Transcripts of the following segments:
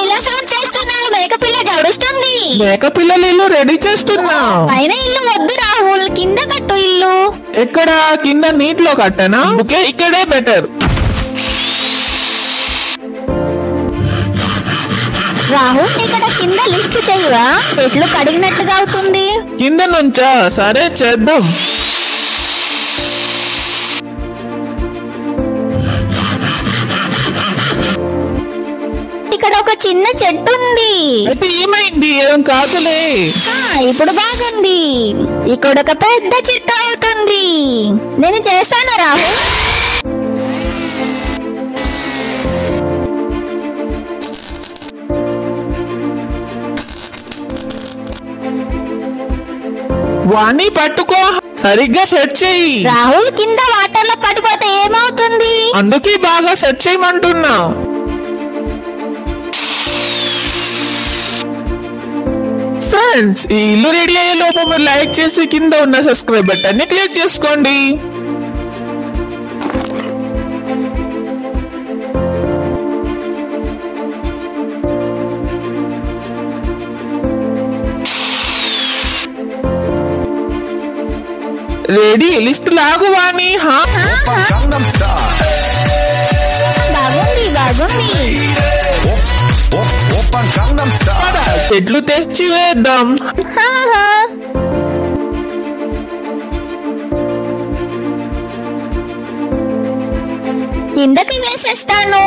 ఇలా సౌండ్ చేస్తున్నావు, మేకపిల్ల జడుస్తుంది. మేకపిల్లలు ఇల్లు రెడీ చేస్తున్నా. పైన ఇల్లు వద్దు రాహుల్, కింద కట్టు ఇల్లు. ఎక్కడ? కింద నీటిలో కట్టనా? ఓకే, ఇక్కడే బెటర్. రాహుల్ ఇక్కడ కింద లిస్ట్ చెయ్యవా? చెట్లు కడిగినట్టుగా అవుతుంది. కింద నుంచా? సరే చేద్దాం. ఇక్కడ ఒక చిన్న చెట్టు ఉంది. అయితే ఏమైంది? ఏం కాదులే. ఇప్పుడు బాగుంది. ఇక్కడ ఒక పెద్ద చెట్టు అవుతుంది. నేను చేశాను రాహుల్. వాణి పట్టుకో, సరిగ్గా సెట్ చెయ్యి. రాహుల్ కింద వాటర్ లో పడిపోతే ఏమవుతుంది? అందుకే బాగా సెట్ చేయమంటున్నా. ఫ్రెండ్స్, ఈ ఇల్లు రెడీ అయ్యే లోపు మీరు లైక్ చేసి కింద ఉన్న సబ్స్క్రైబ్ బటన్ ని క్లిక్ చేసుకోండి. రెడీ, లిస్ట్ లాగు వాణి. బాగుంది బాగుంది. చెట్లు తెచ్చి వేద్దాం. కిందకి వేసేస్తాను.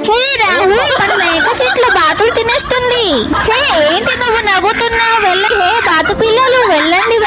హే రాహుల్, మన మేక చెట్లు బాతులు తినేస్తుంది. హే ఏంటి నువ్వు నవ్వుతున్నావు? వెళ్ళండి, హే బాతు పిల్లలు వెళ్ళండి